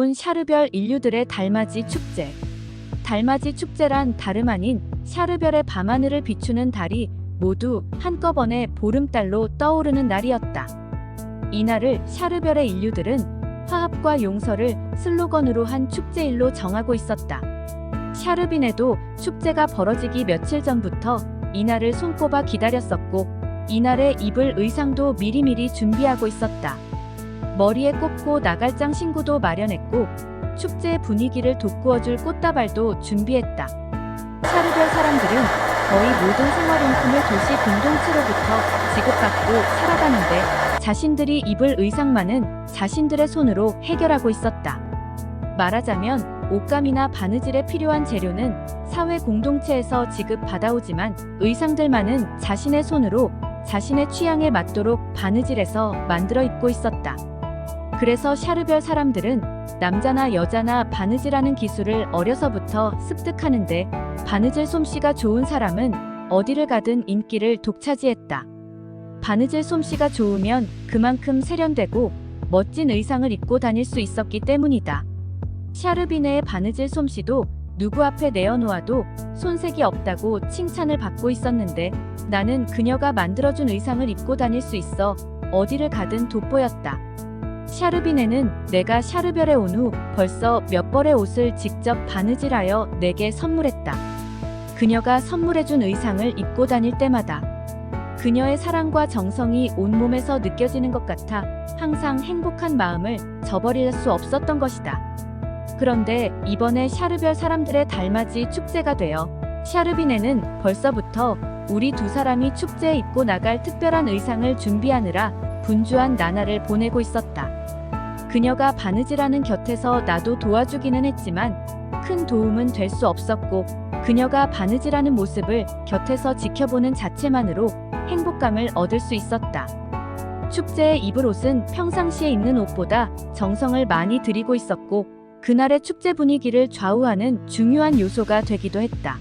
온 샤르별 인류들의 달맞이 축제. 달맞이 축제란 다름 아닌 샤르별의 밤하늘을 비추는 달이 모두 한꺼번에 보름달로 떠오르는 날이었다. 이날을 샤르별의 인류들은 화합과 용서를 슬로건으로 한 축제일로 정하고 있었다. 샤르빈에도 축제가 벌어지기 며칠 전부터 이날을 손꼽아 기다렸었고, 이날에 입을 의상도 미리미리 준비하고 있었다. 머리에 꽂고 나갈장 신구도 마련했고, 축제의 분위기를 돋구어줄 꽃다발도 준비했다. 샤르별 사람들은 거의 모든 생활용품을 도시 공동체로부터 지급받고 살아가는데, 자신들이 입을 의상만은 자신들의 손으로 해결하고 있었다. 말하자면 옷감이나 바느질에 필요한 재료는 사회 공동체에서 지급받아오지만, 의상들만은 자신의 손으로 자신의 취향에 맞도록 바느질해서 만들어 입고 있었다. 그래서 샤르별 사람들은 남자나 여자나 바느질하는 기술을 어려서부터 습득하는데, 바느질 솜씨가 좋은 사람은 어디를 가든 인기를 독차지했다. 바느질 솜씨가 좋으면 그만큼 세련되고 멋진 의상을 입고 다닐 수 있었기 때문이다. 샤르비네의 바느질 솜씨도 누구 앞에 내어놓아도 손색이 없다고 칭찬을 받고 있었는데, 나는 그녀가 만들어준 의상을 입고 다닐 수 있어 어디를 가든 돋보였다. 샤르비네는 내가 샤르별에 온 후 벌써 몇 벌의 옷을 직접 바느질하여 내게 선물했다. 그녀가 선물해준 의상을 입고 다닐 때마다 그녀의 사랑과 정성이 온몸에서 느껴지는 것 같아 항상 행복한 마음을 저버릴 수 없었던 것이다. 그런데 이번에 샤르별 사람들의 달맞이 축제가 되어 샤르비네는 벌써부터 우리 두 사람이 축제에 입고 나갈 특별한 의상을 준비하느라 분주한 나날을 보내고 있었다. 그녀가 바느질하는 곁에서 나도 도와주기는 했지만 큰 도움은 될 수 없었고, 그녀가 바느질하는 모습을 곁에서 지켜보는 자체만으로 행복감을 얻을 수 있었다. 축제에 입을 옷은 평상시에 입는 옷보다 정성을 많이 들이고 있었고, 그날의 축제 분위기를 좌우하는 중요한 요소가 되기도 했다.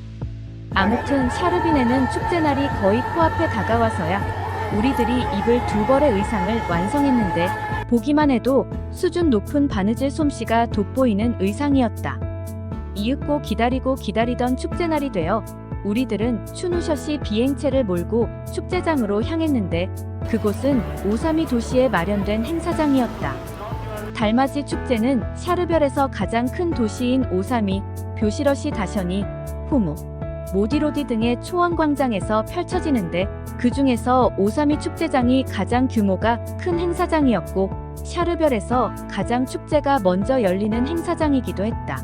아무튼 샤르비네는 축제날이 거의 코앞에 다가와서야 우리들이 입을 두 벌의 의상을 완성했는데, 보기만 해도 수준 높은 바느질 솜씨가 돋보이는 의상이었다. 이윽고 기다리던 축제날이 되어 우리들은 추누셔시 비행체를 몰고 축제장으로 향했는데, 그곳은 오사미 도시에 마련된 행사장이었다. 달맞이 축제는 샤르별에서 가장 큰 도시인 오사미, 벼시러시 다셔니, 후무, 모디로디 등의 초원광장에서 펼쳐지는데, 그 중에서 오사미 축제장이 가장 규모가 큰 행사장이었고, 샤르별에서 가장 축제가 먼저 열리는 행사장이기도 했다.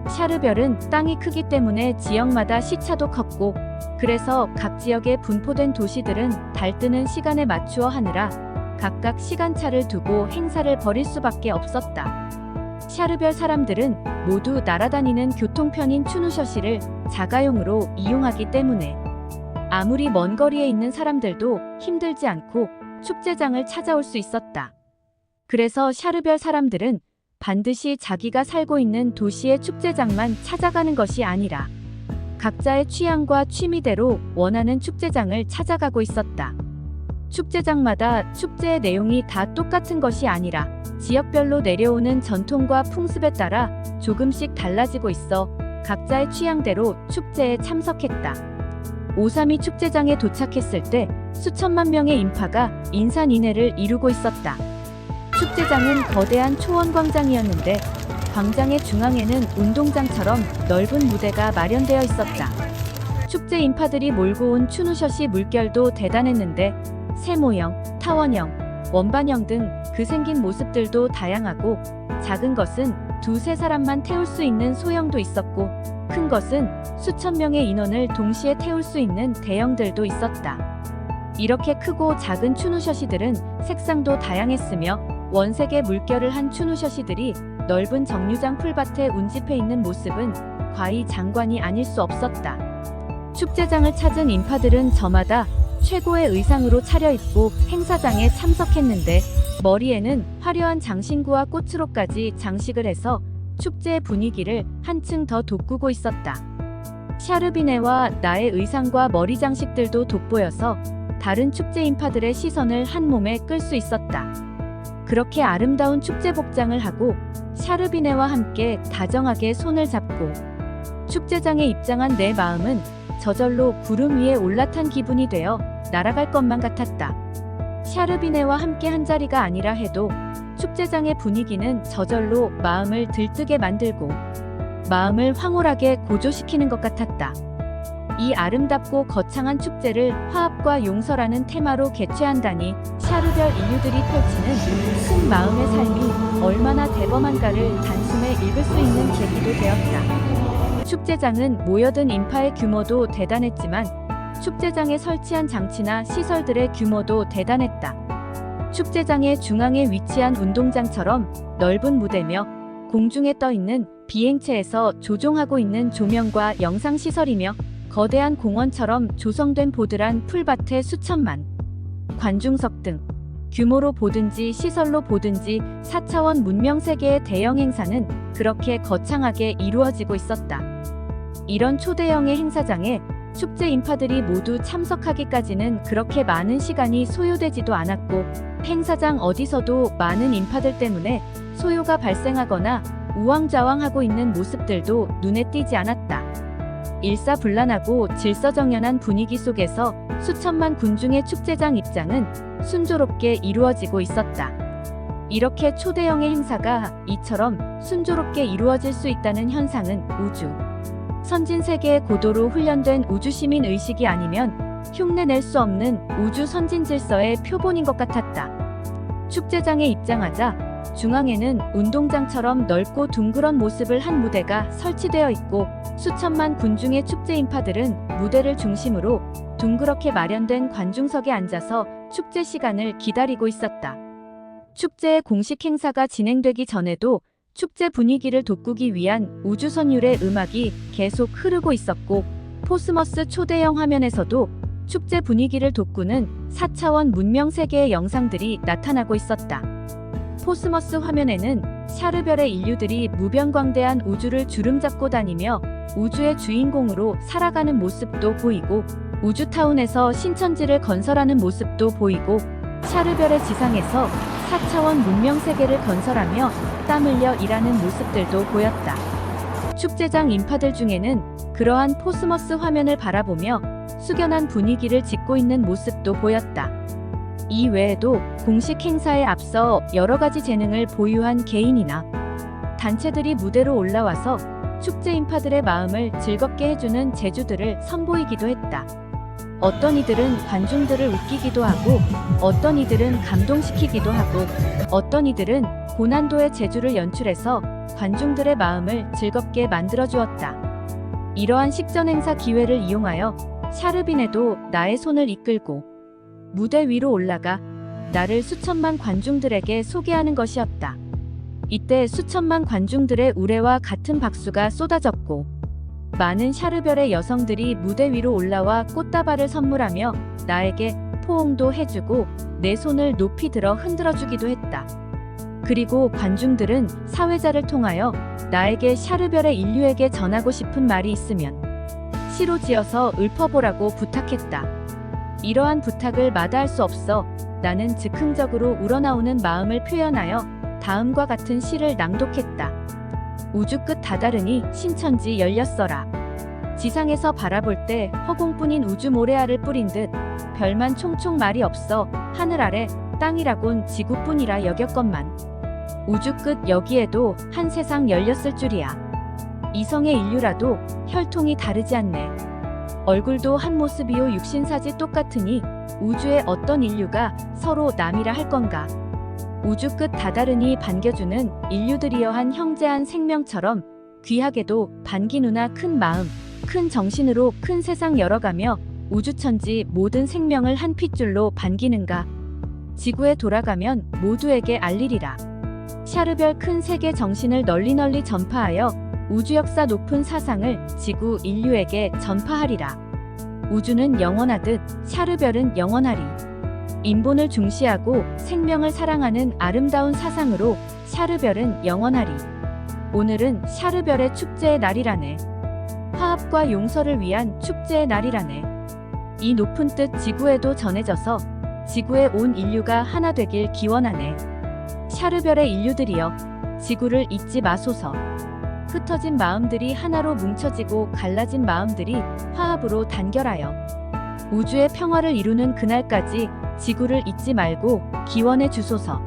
샤르별은 땅이 크기 때문에 지역마다 시차도 컸고, 그래서 각 지역에 분포된 도시들은 달 뜨는 시간에 맞추어 하느라 각각 시간차를 두고 행사를 벌일 수밖에 없었다. 샤르별 사람들은 모두 날아다니는 교통편인 추누셔시를 자가용으로 이용하기 때문에 아무리 먼 거리에 있는 사람들도 힘들지 않고 축제장을 찾아올 수 있었다. 그래서 샤르별 사람들은 반드시 자기가 살고 있는 도시의 축제장만 찾아가는 것이 아니라 각자의 취향과 취미대로 원하는 축제장을 찾아가고 있었다. 축제장마다 축제의 내용이 다 똑같은 것이 아니라 지역별로 내려오는 전통과 풍습에 따라 조금씩 달라지고 있어 각자의 취향대로 축제에 참석했다. 오사미 축제장에 도착했을 때 수천만 명의 인파가 인산인해를 이루고 있었다. 축제장은 거대한 초원광장이었는데, 광장의 중앙에는 운동장처럼 넓은 무대가 마련되어 있었다. 축제 인파들이 몰고 온 추누셔시 물결도 대단했는데, 세모형, 타원형, 원반형 등 그 생긴 모습들도 다양하고, 작은 것은 두세 사람만 태울 수 있는 소형도 있었고, 큰 것은 수천 명의 인원을 동시에 태울 수 있는 대형들도 있었다. 이렇게 크고 작은 추누셔시들은 색상도 다양했으며, 원색의 물결을 한 추누셔시들이 넓은 정류장 풀밭에 운집해 있는 모습은 과히 장관이 아닐 수 없었다. 축제장을 찾은 인파들은 저마다 최고의 의상으로 차려입고 행사장에 참석했는데, 머리에는 화려한 장신구와 꽃으로까지 장식을 해서 축제의 분위기를 한층 더 돋구고 있었다. 샤르비네와 나의 의상과 머리 장식들도 돋보여서 다른 축제 인파들의 시선을 한 몸에 끌 수 있었다. 그렇게 아름다운 축제 복장을 하고 샤르비네와 함께 다정하게 손을 잡고 축제장에 입장한 내 마음은 저절로 구름 위에 올라탄 기분이 되어 날아갈 것만 같았다. 샤르비네와 함께 한 자리가 아니라 해도 축제장의 분위기는 저절로 마음을 들뜨게 만들고 마음을 황홀하게 고조시키는 것 같았다. 이 아름답고 거창한 축제를 화합과 용서라는 테마로 개최한다니 샤르별 인류들이 펼치는 큰 마음의 삶이 얼마나 대범한가를 단숨에 읽을 수 있는 계기도 되었다. 축제장은 모여든 인파의 규모도 대단했지만 축제장에 설치한 장치나 시설들의 규모도 대단했다. 축제장의 중앙에 위치한 운동장처럼 넓은 무대며 공중에 떠 있는 비행체에서 조종하고 있는 조명과 영상 시설이며 거대한 공원처럼 조성된 보드란 풀밭의 수천만 관중석 등 규모로 보든지 시설로 보든지 4차원 문명세계의 대형 행사는 그렇게 거창하게 이루어지고 있었다. 이런 초대형의 행사장에 축제 인파들이 모두 참석하기까지는 그렇게 많은 시간이 소요되지도 않았고 행사장 어디서도 많은 인파들 때문에 소요가 발생하거나 우왕좌왕하고 있는 모습들도 눈에 띄지 않았다. 일사불란하고 질서정연한 분위기 속에서 수천만 군중의 축제장 입장은 순조롭게 이루어지고 있었다. 이렇게 초대형의 행사가 이처럼 순조롭게 이루어질 수 있다는 현상은 우주 선진 세계의 고도로 훈련된 우주시민 의식이 아니면 흉내낼 수 없는 우주 선진 질서의 표본인 것 같았다. 축제장에 입장하자 중앙에는 운동장처럼 넓고 둥그런 모습을 한 무대가 설치되어 있고 수천만 군중의 축제 인파들은 무대를 중심으로 둥그렇게 마련된 관중석에 앉아서 축제 시간을 기다리고 있었다. 축제의 공식 행사가 진행되기 전에도 축제 분위기를 돋구기 위한 우주선율의 음악이 계속 흐르고 있었고 포스머스 초대형 화면에서도 축제 분위기를 돋구는 4차원 문명 세계의 영상들이 나타나고 있었다. 포스머스 화면에는 샤르별의 인류들이 무변광대한 우주를 주름잡고 다니며 우주의 주인공으로 살아가는 모습도 보이고 우주타운에서 신천지를 건설하는 모습도 보이고 샤르별의 지상에서 4차원 문명세계를 건설하며 땀 흘려 일하는 모습들도 보였다. 축제장 인파들 중에는 그러한 포스머스 화면을 바라보며 숙연한 분위기를 짓고 있는 모습도 보였다. 이 외에도 공식 행사에 앞서 여러 가지 재능을 보유한 개인이나 단체들이 무대로 올라와서 축제 인파들의 마음을 즐겁게 해주는 재주들을 선보이기도 했다. 어떤 이들은 관중들을 웃기기도 하고 어떤 이들은 감동시키기도 하고 어떤 이들은 고난도의 재주를 연출해서 관중들의 마음을 즐겁게 만들어주었다. 이러한 식전 행사 기회를 이용하여 샤르비네도 나의 손을 이끌고 무대 위로 올라가 나를 수천만 관중들에게 소개하는 것이었다. 이때 수천만 관중들의 우레와 같은 박수가 쏟아졌고 많은 샤르별의 여성들이 무대 위로 올라와 꽃다발을 선물하며 나에게 포옹도 해주고 내 손을 높이 들어 흔들어주기도 했다. 그리고 관중들은 사회자를 통하여 나에게 샤르별의 인류에게 전하고 싶은 말이 있으면 시로 지어서 읊어보라고 부탁했다. 이러한 부탁을 마다할 수 없어 나는 즉흥적으로 우러나오는 마음을 표현하여 다음과 같은 시를 낭독했다. 우주 끝 다다르니 신천지 열렸어라. 지상에서 바라볼 때 허공뿐인 우주 모래알을 뿌린 듯 별만 총총 말이 없어 하늘 아래 땅이라곤 지구뿐이라 여겼건만 우주 끝 여기에도 한 세상 열렸을 줄이야. 이성의 인류라도 혈통이 다르지 않네. 얼굴도 한 모습이요 육신사지 똑같으니 우주의 어떤 인류가 서로 남이라 할 건가. 우주 끝 다다르니 반겨주는 인류들이여한 형제한 생명처럼 귀하게도 반기누나 큰 마음 큰 정신으로 큰 세상 열어가며 우주천지 모든 생명을 한 핏줄로 반기는가. 지구에 돌아가면 모두에게 알리리라. 샤르별 큰 세계 정신을 널리 전파하여 우주 역사 높은 사상을 지구 인류에게 전파하리라. 우주는 영원하듯 샤르별은 영원하리. 인본을 중시하고 생명을 사랑하는 아름다운 사상으로 샤르별은 영원하리. 오늘은 샤르별의 축제의 날이라네. 화합과 용서를 위한 축제의 날이라네. 이 높은 뜻 지구에도 전해져서 지구에 온 인류가 하나 되길 기원하네. 샤르별의 인류들이여, 지구를 잊지 마소서. 흩어진 마음들이 하나로 뭉쳐지고 갈라진 마음들이 화합으로 단결하여 우주의 평화를 이루는 그날까지 지구를 잊지 말고 기원해 주소서.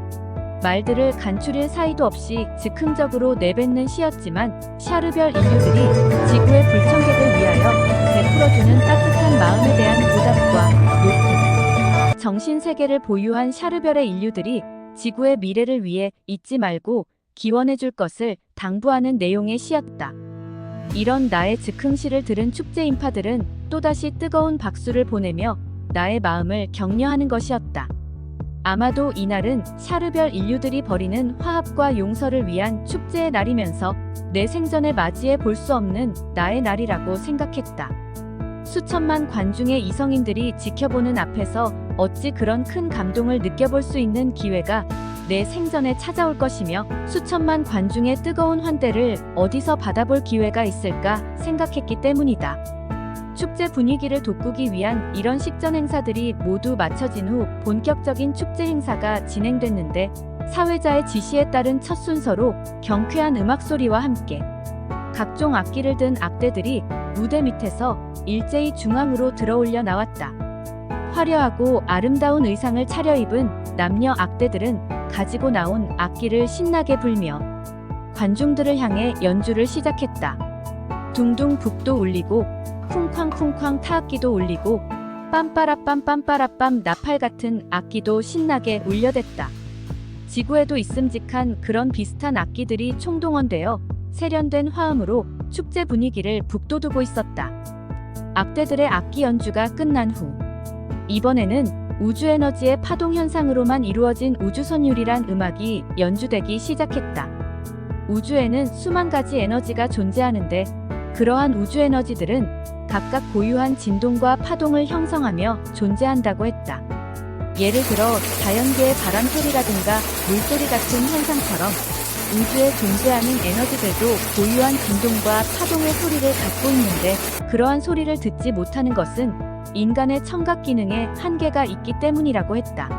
말들을 간추릴 사이도 없이 즉흥적으로 내뱉는 시였지만 샤르별 인류들이 지구의 불청객을 위하여 베풀어주는 따뜻한 마음에 대한 보답과 높은 정신세계를 보유한 샤르별의 인류들이 지구의 미래를 위해 잊지 말고 기원해줄 것을 당부하는 내용의 시였다. 이런 나의 즉흥시를 들은 축제 인파들은 또다시 뜨거운 박수를 보내며 나의 마음을 격려하는 것이었다. 아마도 이날은 샤르별 인류들이 벌이는 화합과 용서를 위한 축제의 날이면서 내 생전에 맞이해 볼 수 없는 나의 날이라고 생각했다. 수천만 관중의 이성인들이 지켜보는 앞에서 어찌 그런 큰 감동을 느껴볼 수 있는 기회가 내 생전에 찾아올 것이며 수천만 관중의 뜨거운 환대를 어디서 받아볼 기회가 있을까 생각했기 때문이다. 축제 분위기를 돋구기 위한 이런 식전 행사들이 모두 마쳐진 후 본격적인 축제 행사가 진행됐는데 사회자의 지시에 따른 첫 순서로 경쾌한 음악 소리와 함께 각종 악기를 든 악대들이 무대 밑에서 일제히 중앙으로 들어올려 나왔다. 화려하고 아름다운 의상을 차려입은 남녀 악대들은 가지고 나온 악기를 신나게 불며 관중들을 향해 연주를 시작했다. 둥둥 북도 울리고 쿵쾅쿵쾅 타악기도 울리고 빰빠라빰 빰빠라빰 나팔 같은 악기도 신나게 울려댔다. 지구에도 있음직한 그런 비슷한 악기들이 총동원되어 세련된 화음으로 축제 분위기를 북돋우고 있었다. 악대들의 악기 연주가 끝난 후 이번에는 우주에너지의 파동 현상으로만 이루어진 우주선율이란 음악이 연주되기 시작했다. 우주에는 수만 가지 에너지가 존재하는데 그러한 우주에너지들은 각각 고유한 진동과 파동을 형성하며 존재한다고 했다. 예를 들어 자연계의 바람소리라든가 물소리 같은 현상처럼 우주에 존재하는 에너지들도 고유한 진동과 파동의 소리를 갖고 있는데 그러한 소리를 듣지 못하는 것은 인간의 청각 기능에 한계가 있기 때문이라고 했다.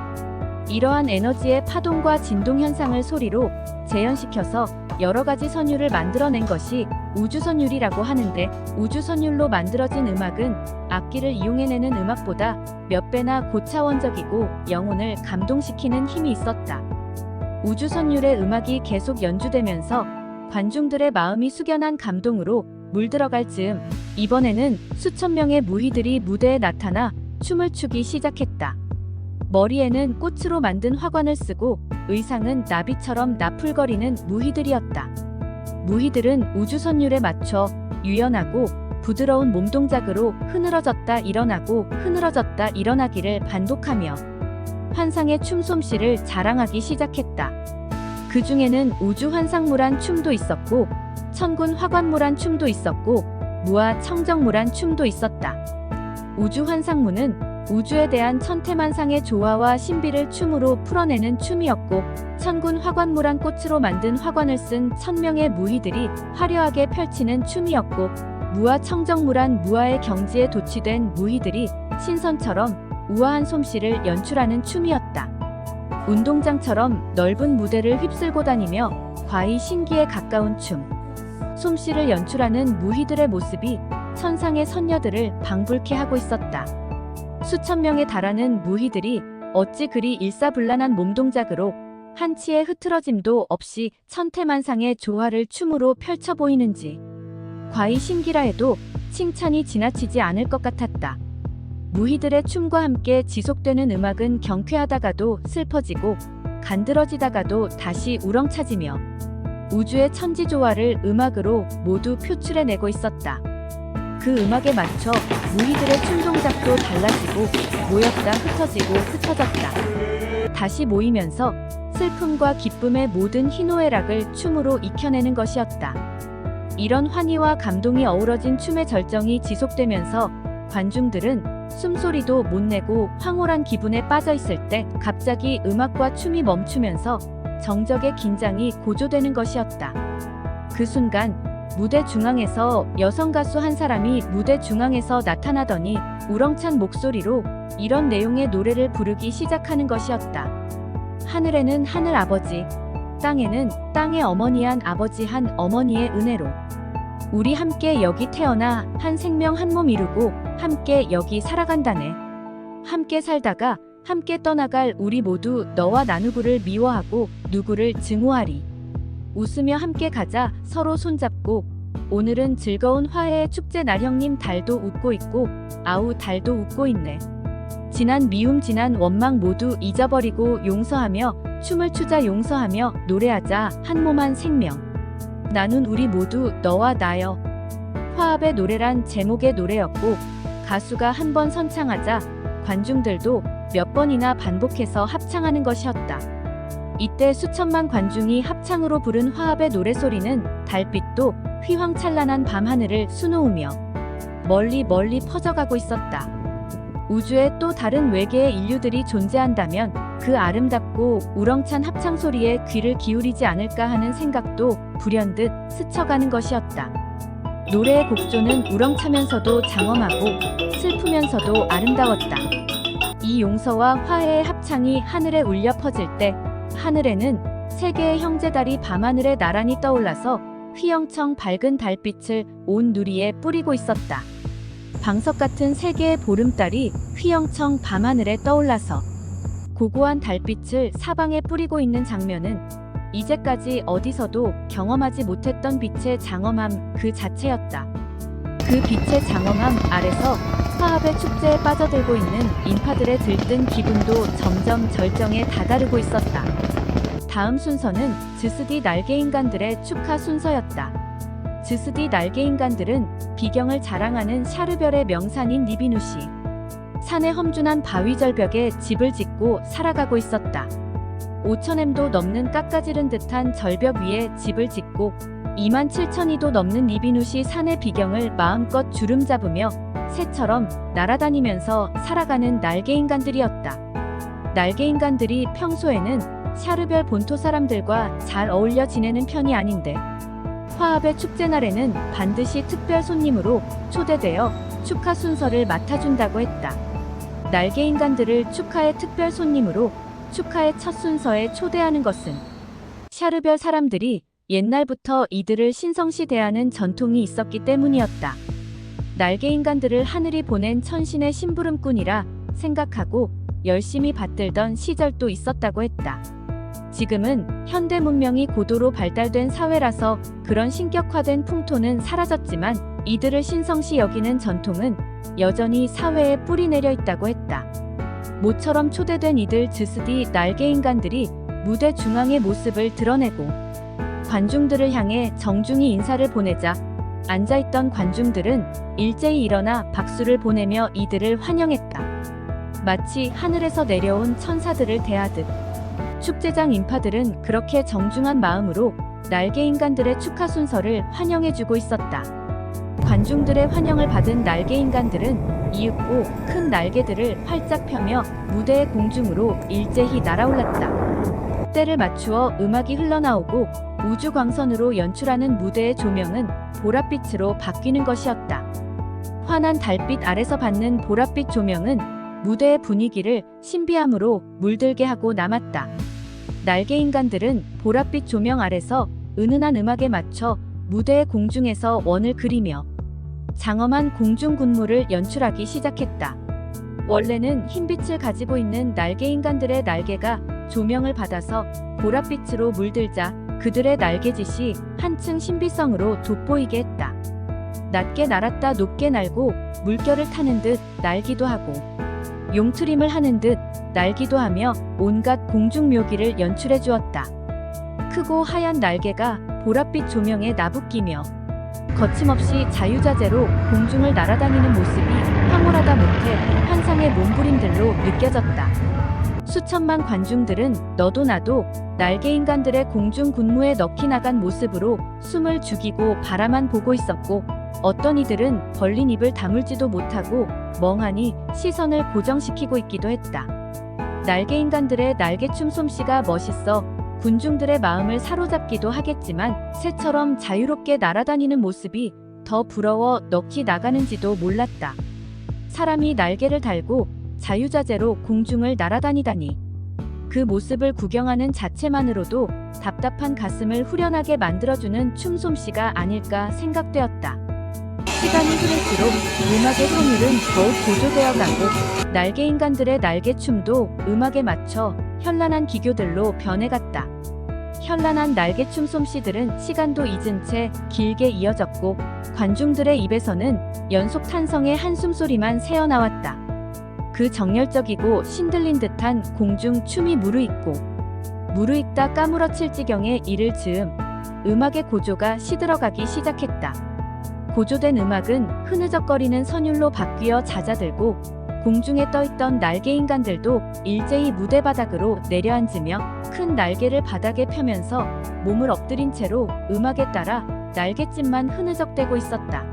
이러한 에너지의 파동과 진동 현상을 소리로 재현시켜서 여러 가지 선율을 만들어낸 것이 우주선율이라고 하는데 우주선율로 만들어진 음악은 악기를 이용해내는 음악보다 몇 배나 고차원적이고 영혼을 감동시키는 힘이 있었다. 우주선율의 음악이 계속 연주되면서 관중들의 마음이 숙연한 감동으로 물들어갈 즈음 이번에는 수천 명의 무희들이 무대에 나타나 춤을 추기 시작했다. 머리에는 꽃으로 만든 화관을 쓰고 의상은 나비처럼 나풀거리는 무희들이었다. 무희들은 우주선율에 맞춰 유연하고 부드러운 몸동작으로 흐느러졌다 일어나고 흐느러졌다 일어나기를 반복하며 환상의 춤솜씨를 자랑하기 시작했다. 그 중에는 우주 환상무란 춤도 있었고 천군 화관무란 춤도 있었고 무아 청정무란 춤도 있었다. 우주 환상무는 우주에 대한 천태만상의 조화와 신비를 춤으로 풀어내는 춤이었고 천군 화관무란 꽃으로 만든 화관을 쓴 천명의 무희들이 화려하게 펼치는 춤이었고 무아 청정무란 무아의 경지에 도취된 무희들이 신선처럼 우아한 솜씨를 연출하는 춤이었다. 운동장처럼 넓은 무대를 휩쓸고 다니며 과히 신기에 가까운 춤. 솜씨를 연출하는 무희들의 모습이 천상의 선녀들을 방불케 하고 있었다. 수천 명에 달하는 무희들이 어찌 그리 일사불란한 몸동작으로 한치의 흐트러짐도 없이 천태만상의 조화를 춤으로 펼쳐 보이는지 과히 신기라 해도 칭찬이 지나치지 않을 것 같았다. 무희들의 춤과 함께 지속되는 음악은 경쾌하다가도 슬퍼지고 간드러지다가도 다시 우렁차지며 우주의 천지조화를 음악으로 모두 표출해내고 있었다. 그 음악에 맞춰 무희들의 춤 동작도 달라지고 모였다 흩어지고 흩어졌다. 다시 모이면서 슬픔과 기쁨의 모든 희노애락을 춤으로 익혀내는 것이었다. 이런 환희와 감동이 어우러진 춤의 절정이 지속되면서 관중들은 숨소리도 못 내고 황홀한 기분에 빠져 있을 때 갑자기 음악과 춤이 멈추면서 정적의 긴장이 고조되는 것이었다. 그 순간 무대 중앙에서 여성 가수 한 사람이 무대 중앙에서 나타나더니 우렁찬 목소리로 이런 내용의 노래를 부르기 시작하는 것이었다. 하늘에는 하늘 아버지, 땅에는 땅의 어머니 한 아버지 한 어머니의 은혜로 우리 함께 여기 태어나 한 생명 한 몸 이루고 함께 여기 살아간다네. 함께 살다가 함께 떠나갈 우리 모두 너와 나 누구를 미워하고 누구를 증오하리. 웃으며 함께 가자 서로 손잡고. 오늘은 즐거운 화해의 축제 날. 형님 달도 웃고 있고 아우 달도 웃고 있네. 지난 미움 지난 원망 모두 잊어버리고 용서하며 춤을 추자. 용서하며 노래하자 한 몸 한 생명. 나눈 우리 모두 너와 나여. 화합의 노래란 제목의 노래였고 가수가 한 번 선창하자 관중들도 몇 번이나 반복해서 합창하는 것이었다. 이때 수천만 관중이 합창으로 부른 화합의 노래소리는 달빛도 휘황찬란한 밤하늘을 수놓으며 멀리 멀리 퍼져가고 있었다. 우주에 또 다른 외계의 인류들이 존재한다면 그 아름답고 우렁찬 합창 소리에 귀를 기울이지 않을까 하는 생각도 불현듯 스쳐가는 것이었다. 노래의 곡조는 우렁차면서도 장엄하고 슬프면서도 아름다웠다. 이 용서와 화해의 합창이 하늘에 울려 퍼질 때 하늘에는 세 개의 형제달이 밤하늘에 나란히 떠올라서 휘영청 밝은 달빛을 온 누리에 뿌리고 있었다. 방석 같은 세 개의 보름달이 휘영청 밤하늘에 떠올라서 고고한 달빛을 사방에 뿌리고 있는 장면은 이제까지 어디서도 경험하지 못했던 빛의 장엄함 그 자체였다. 그 빛의 장엄함 아래서 화합의 축제에 빠져들고 있는 인파들의 들뜬 기분도 점점 절정에 다다르고 있었다. 다음 순서는 즈스디 날개인간들의 축하 순서였다. 즈스디 날개인간들은 비경을 자랑하는 샤르별의 명산인 니비누시 산의 험준한 바위 절벽에 집을 짓고 살아가고 있었다. 5,000m도 넘는 깎아지른 듯한 절벽 위에 집을 짓고 27,000이도 넘는 니비누시 산의 비경을 마음껏 주름잡으며 새처럼 날아다니면서 살아가는 날개인간들이었다. 날개인간들이 평소에는 샤르별 본토 사람들과 잘 어울려 지내는 편이 아닌데 화합의 축제 날에는 반드시 특별 손님으로 초대되어 축하 순서를 맡아준다고 했다. 날개인간들을 축하의 특별 손님으로 축하의 첫 순서에 초대하는 것은 샤르별 사람들이 옛날부터 이들을 신성시 대하는 전통이 있었기 때문이었다. 날개인간들을 하늘이 보낸 천신의 심부름꾼이라 생각하고 열심히 받들던 시절도 있었다고 했다. 지금은 현대 문명이 고도로 발달된 사회라서 그런 신격화된 풍토는 사라졌지만 이들을 신성시 여기는 전통은 여전히 사회에 뿌리 내려 있다고 했다. 모처럼 초대된 이들 즈스디 날개인간들이 무대 중앙의 모습을 드러내고 관중들을 향해 정중히 인사를 보내자 앉아있던 관중들은 일제히 일어나 박수를 보내며 이들을 환영했다. 마치 하늘에서 내려온 천사들을 대하듯 축제장 인파들은 그렇게 정중한 마음으로 날개인간들의 축하 순서를 환영해주고 있었다. 관중들의 환영을 받은 날개인간들은 이윽고 큰 날개들을 활짝 펴며 무대의 공중으로 일제히 날아올랐다. 때를 맞추어 음악이 흘러나오고 우주광선으로 연출하는 무대의 조명은 보랏빛으로 바뀌는 것이었다. 환한 달빛 아래서 받는 보랏빛 조명은 무대의 분위기를 신비함으로 물들게 하고 남았다. 날개인간들은 보랏빛 조명 아래서 은은한 음악에 맞춰 무대의 공중에서 원을 그리며 장엄한 공중 군무를 연출하기 시작했다. 원래는 흰빛을 가지고 있는 날개인간들의 날개가 조명을 받아서 보랏빛으로 물들자 그들의 날개짓이 한층 신비성으로 돋보이게 했다. 낮게 날았다 높게 날고 물결을 타는 듯 날기도 하고 용트림을 하는 듯 날기도 하며 온갖 공중 묘기를 연출해 주었다. 크고 하얀 날개가 보랏빛 조명에 나부끼며 거침없이 자유자재로 공중을 날아다니는 모습이 황홀하다 못해 환상의 몸부림들로 느껴졌다. 수천만 관중들은 너도 나도 날개인간들의 공중 군무에 넋이 나간 모습으로 숨을 죽이고 바라만 보고 있었고 어떤 이들은 벌린 입을 다물지도 못하고 멍하니 시선을 고정시키고 있기도 했다. 날개인간들의 날개춤 솜씨가 멋있어 군중들의 마음을 사로잡기도 하겠지만 새처럼 자유롭게 날아다니는 모습이 더 부러워 넋이 나가는지도 몰랐다. 사람이 날개를 달고 자유자재로 공중을 날아다니다니 그 모습을 구경하는 자체만으로도 답답한 가슴을 후련하게 만들어주는 춤솜씨가 아닐까 생각되었다. 시간이 흐를수록 음악의 선율은 더욱 고조되어 가고 날개인간들의 날개춤도 음악에 맞춰 현란한 기교들로 변해갔다. 현란한 날개춤 솜씨들은 시간도 잊은 채 길게 이어졌고 관중들의 입에서는 연속 탄성의 한숨소리만 새어나왔다. 그 정열적이고 신들린 듯한 공중 춤이 무르익다 까무러칠 지경에 이를 즈음 음악의 고조가 시들어가기 시작했다. 고조된 음악은 흐느적거리는 선율로 바뀌어 잦아들고 공중에 떠있던 날개인간들도 일제히 무대 바닥으로 내려앉으며 큰 날개를 바닥에 펴면서 몸을 엎드린 채로 음악에 따라 날갯짓만 흐느적대고 있었다.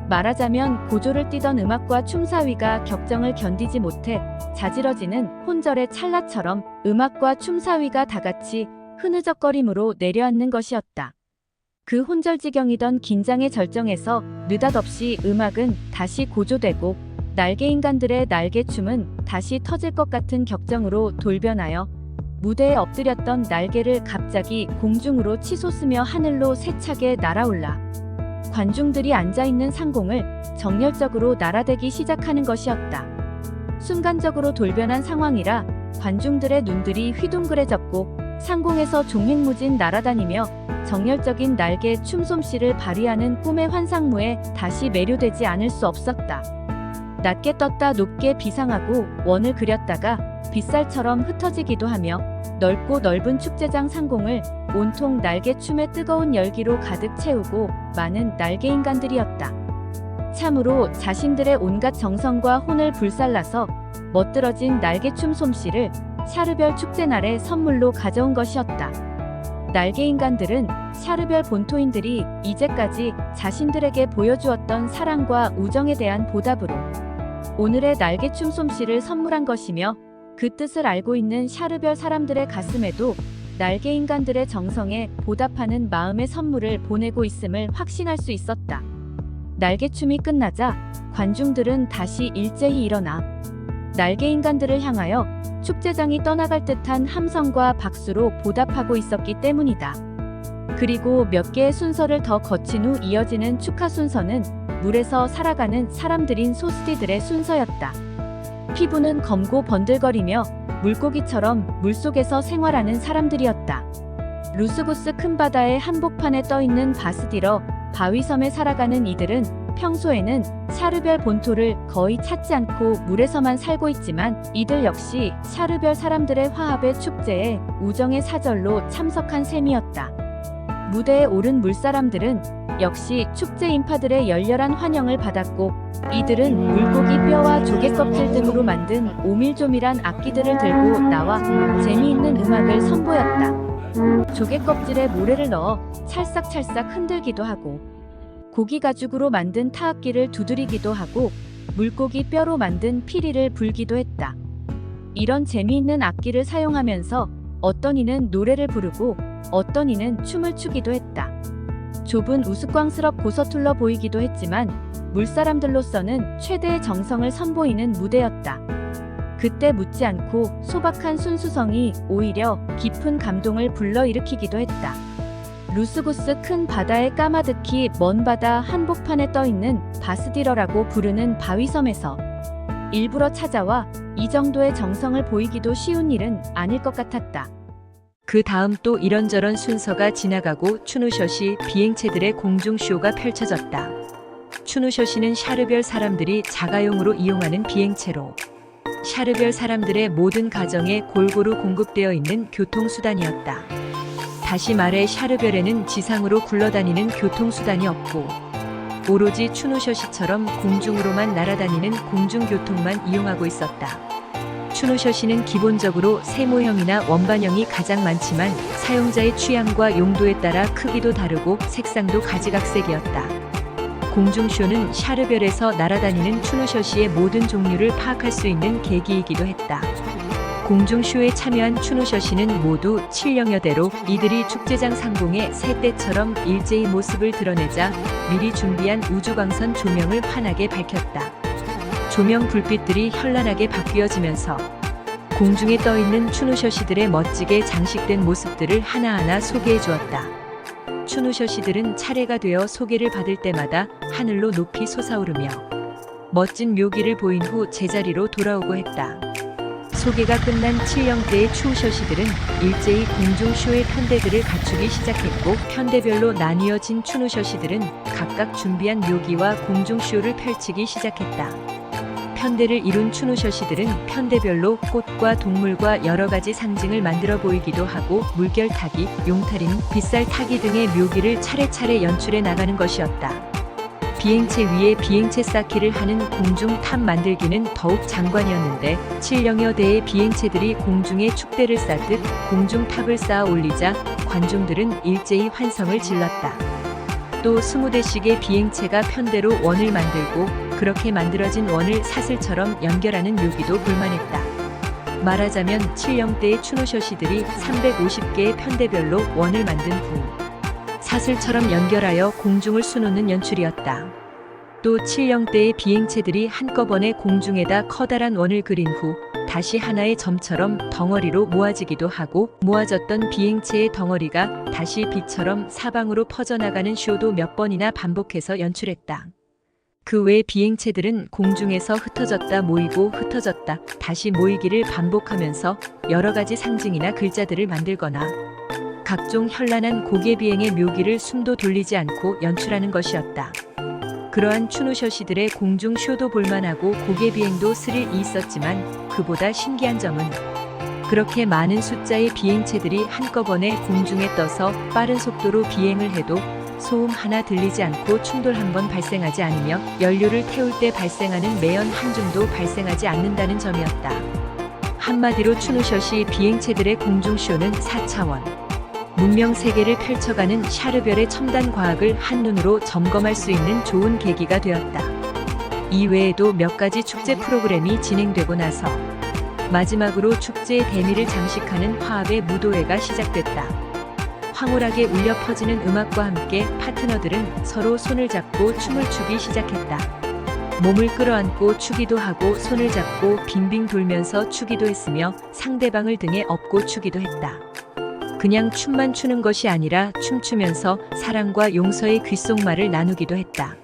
말하자면 고조를 띠던 음악과 춤사위가 격정을 견디지 못해 자지러지는 혼절의 찰나처럼 음악과 춤사위가 다같이 흐느적거림으로 내려앉는 것이었다. 그 혼절지경이던 긴장의 절정에서 느닷없이 음악은 다시 고조되고 날개인간들의 날개춤은 다시 터질 것 같은 격정으로 돌변하여 무대에 엎드렸던 날개를 갑자기 공중으로 치솟으며 하늘로 세차게 날아올라 관중들이 앉아있는 상공을 정열적으로 날아대기 시작하는 것이었다. 순간적으로 돌변한 상황이라 관중들의 눈들이 휘둥그레졌고 상공에서 종횡무진 날아다니며 정열적인 날개 춤솜씨를 발휘하는 꿈의 환상무에 다시 매료되지 않을 수 없었다. 낮게 떴다 높게 비상하고 원을 그렸다가 빗살처럼 흩어지기도 하며 넓고 넓은 축제장 상공을 온통 날개춤의 뜨거운 열기로 가득 채우고 많은 날개인간들이었다. 참으로 자신들의 온갖 정성과 혼을 불살라서 멋들어진 날개춤 솜씨를 샤르별 축제날에 선물로 가져온 것이었다. 날개인간들은 샤르별 본토인들이 이제까지 자신들에게 보여주었던 사랑과 우정에 대한 보답으로 오늘의 날개춤 솜씨를 선물한 것이며 그 뜻을 알고 있는 샤르별 사람들의 가슴에도 날개인간들의 정성에 보답하는 마음의 선물을 보내고 있음을 확신할 수 있었다. 날개춤이 끝나자 관중들은 다시 일제히 일어나 날개인간들을 향하여 축제장이 떠나갈 듯한 함성과 박수로 보답하고 있었기 때문이다. 그리고 몇 개의 순서를 더 거친 후 이어지는 축하 순서는 물에서 살아가는 사람들인 소스티들의 순서였다. 피부는 검고 번들거리며 물고기처럼 물속에서 생활하는 사람들이었다. 루스구스 큰 바다의 한복판에 떠있는 바스디러 바위섬에 살아가는 이들은 평소에는 샤르별 본토를 거의 찾지 않고 물에서만 살고 있지만 이들 역시 샤르별 사람들의 화합의 축제에 우정의 사절로 참석한 셈이었다. 무대에 오른 물사람들은 역시 축제 인파들의 열렬한 환영을 받았고 이들은 물고기 뼈와 조개 껍질 등으로 만든 오밀조밀한 악기들을 들고 나와 재미있는 음악을 선보였다. 조개 껍질에 모래를 넣어 찰싹찰싹 흔들기도 하고 고기 가죽으로 만든 타악기를 두드리기도 하고 물고기 뼈로 만든 피리를 불기도 했다. 이런 재미있는 악기를 사용하면서 어떤 이는 노래를 부르고 어떤 이는 춤을 추기도 했다. 좁은 우스꽝스럽고 서툴러 보이기도 했지만 물사람들로서는 최대의 정성을 선보이는 무대였다. 그때 묻지 않고 소박한 순수성이 오히려 깊은 감동을 불러일으키기도 했다. 루스구스 큰 바다의 까마득히 먼 바다 한복판에 떠있는 바스디러라고 부르는 바위섬에서 일부러 찾아와 이 정도의 정성을 보이기도 쉬운 일은 아닐 것 같았다. 그 다음 또 이런저런 순서가 지나가고 추누셔시 비행체들의 공중쇼가 펼쳐졌다. 추누셔시는 샤르별 사람들이 자가용으로 이용하는 비행체로 샤르별 사람들의 모든 가정에 골고루 공급되어 있는 교통수단이었다. 다시 말해 샤르별에는 지상으로 굴러다니는 교통수단이 없고 오로지 추누셔시처럼 공중으로만 날아다니는 공중교통만 이용하고 있었다. 추누셔시는 기본적으로 세모형이나 원반형이 가장 많지만 사용자의 취향과 용도에 따라 크기도 다르고 색상도 가지각색이었다. 공중쇼는 샤르별에서 날아다니는 추누셔시의 모든 종류를 파악할 수 있는 계기이기도 했다. 공중쇼에 참여한 추누셔시는 모두 7령여 대로 이들이 축제장 상공에 새떼처럼 일제히 모습을 드러내자 미리 준비한 우주광선 조명을 환하게 밝혔다. 조명 불빛들이 현란하게 바뀌어지면서 공중에 떠있는 추누셔시들의 멋지게 장식된 모습들을 하나하나 소개해 주었다. 추누셔시들은 차례가 되어 소개를 받을 때마다 하늘로 높이 솟아오르며 멋진 묘기를 보인 후 제자리로 돌아오고 했다. 소개가 끝난 칠령대의 추누셔시들은 일제히 공중쇼의 편대들을 갖추기 시작했고, 편대별로 나뉘어진 추누셔시들은 각각 준비한 묘기와 공중쇼를 펼치기 시작했다. 편대를 이룬 추누셔시들은 편대별로 꽃과 동물과 여러 가지 상징을 만들어 보이기도 하고, 물결 타기, 용타림, 빗살 타기 등의 묘기를 차례차례 연출해 나가는 것이었다. 비행체 위에 비행체 쌓기를 하는 공중 탑 만들기는 더욱 장관이었는데, 칠령여 대의 비행체들이 공중에 축대를 쌓듯 공중 탑을 쌓아 올리자 관중들은 일제히 환성을 질렀다. 또 20대씩의 비행체가 편대로 원을 만들고, 그렇게 만들어진 원을 사슬처럼 연결하는 묘기도 볼만했다. 말하자면 칠령대의 추누셔시들이 350개의 편대별로 원을 만든 후 사슬처럼 연결하여 공중을 수놓는 연출이었다. 또 칠령대의 비행체들이 한꺼번에 공중에다 커다란 원을 그린 후 다시 하나의 점처럼 덩어리로 모아지기도 하고, 모아졌던 비행체의 덩어리가 다시 빛처럼 사방으로 퍼져나가는 쇼도 몇 번이나 반복해서 연출했다. 그 외 비행체들은 공중에서 흩어졌다 모이고 흩어졌다 다시 모이기를 반복하면서 여러 가지 상징이나 글자들을 만들거나 각종 현란한 고개 비행의 묘기를 숨도 돌리지 않고 연출하는 것이었다. 그러한 추누셔시들의 공중 쇼도 볼만하고 고개 비행도 스릴이 있었지만, 그보다 신기한 점은 그렇게 많은 숫자의 비행체들이 한꺼번에 공중에 떠서 빠른 속도로 비행을 해도 소음 하나 들리지 않고 충돌 한 번 발생하지 않으며, 연료를 태울 때 발생하는 매연 한 줌도 발생하지 않는다는 점이었다. 한마디로 추누셔시 비행체들의 공중쇼는 4차원 문명 세계를 펼쳐가는 샤르별의 첨단 과학을 한눈으로 점검할 수 있는 좋은 계기가 되었다. 이 외에도 몇 가지 축제 프로그램이 진행되고 나서 마지막으로 축제의 대미를 장식하는 화합의 무도회가 시작됐다. 황홀하게 울려 퍼지는 음악과 함께 파트너들은 서로 손을 잡고 춤을 추기 시작했다. 몸을 끌어안고 추기도 하고 손을 잡고 빙빙 돌면서 추기도 했으며 상대방을 등에 업고 추기도 했다. 그냥 춤만 추는 것이 아니라 춤추면서 사랑과 용서의 귓속말을 나누기도 했다.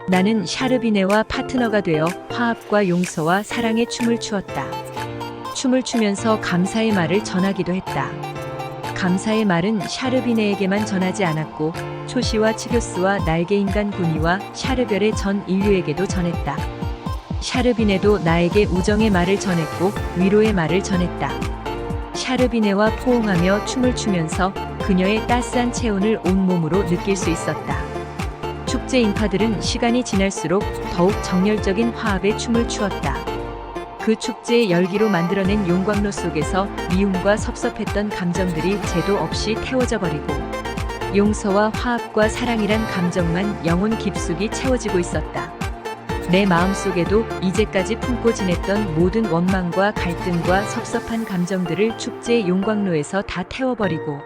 나는 샤르비네와 파트너가 되어 화합과 용서와 사랑의 춤을 추었다. 춤을 추면서 감사의 말을 전하기도 했다. 감사의 말은 샤르비네에게만 전하지 않았고, 초시와 치교스와 날개인간 구니와 샤르별의 전 인류에게도 전했다. 샤르비네도 나에게 우정의 말을 전했고 위로의 말을 전했다. 샤르비네와 포옹하며 춤을 추면서 그녀의 따스한 체온을 온몸으로 느낄 수 있었다. 축제 인파들은 시간이 지날수록 더욱 정열적인 화합의 춤을 추었다. 그 축제의 열기로 만들어낸 용광로 속에서 미움과 섭섭했던 감정들이 제도 없이 태워져 버리고, 용서와 화합과 사랑이란 감정만 영혼 깊숙이 채워지고 있었다. 내 마음속에도 이제까지 품고 지냈던 모든 원망과 갈등과 섭섭한 감정들을 축제의 용광로에서 다 태워버리고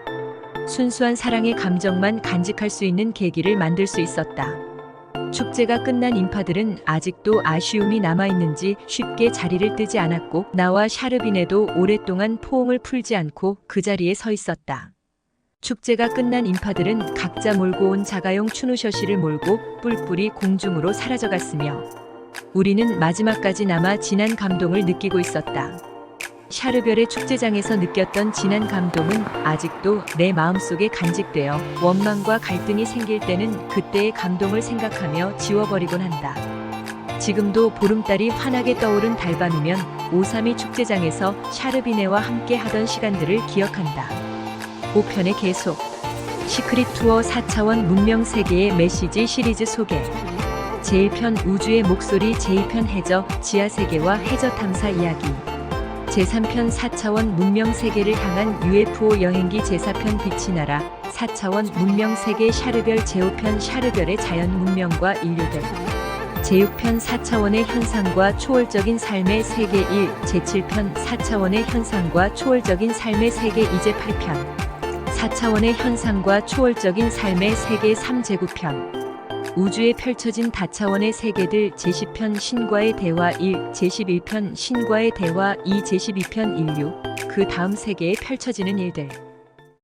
순수한 사랑의 감정만 간직할 수 있는 계기를 만들 수 있었다. 축제가 끝난 인파들은 아직도 아쉬움이 남아있는지 쉽게 자리를 뜨지 않았고, 나와 샤르비네도 오랫동안 포옹을 풀지 않고 그 자리에 서 있었다. 축제가 끝난 인파들은 각자 몰고 온 자가용 추누셔시를 몰고 뿔뿔이 공중으로 사라져갔으며, 우리는 마지막까지 남아 진한 감동을 느끼고 있었다. 샤르별의 축제장에서 느꼈던 진한 감동은 아직도 내 마음속에 간직되어 원망과 갈등이 생길 때는 그때의 감동을 생각하며 지워버리곤 한다. 지금도 보름달이 환하게 떠오른 달밤이면 532 축제장에서 샤르비네와 함께 하던 시간들을 기억한다. 5편의 계속. 시크릿 투어 4차원 문명 세계의 메시지 시리즈 소개. 제1편 우주의 목소리, 제2편 해저, 지하 세계와 해저 탐사 이야기. 제3편 4차원 문명 세계를 향한 UFO 여행기, 제4편 빛이 날아 4차원 문명 세계 샤르별, 제5편 샤르별의 자연 문명과 인류들, 제6편 4차원의 현상과 초월적인 삶의 세계 1, 제7편 4차원의 현상과 초월적인 삶의 세계 2, 제8편 4차원의 현상과 초월적인 삶의 세계 3, 제9편 우주에 펼쳐진 다차원의 세계들 제10편 신과의 대화 1, 제11편 신과의 대화 2, 제12편 인류, 그 다음 세계에 펼쳐지는 일들.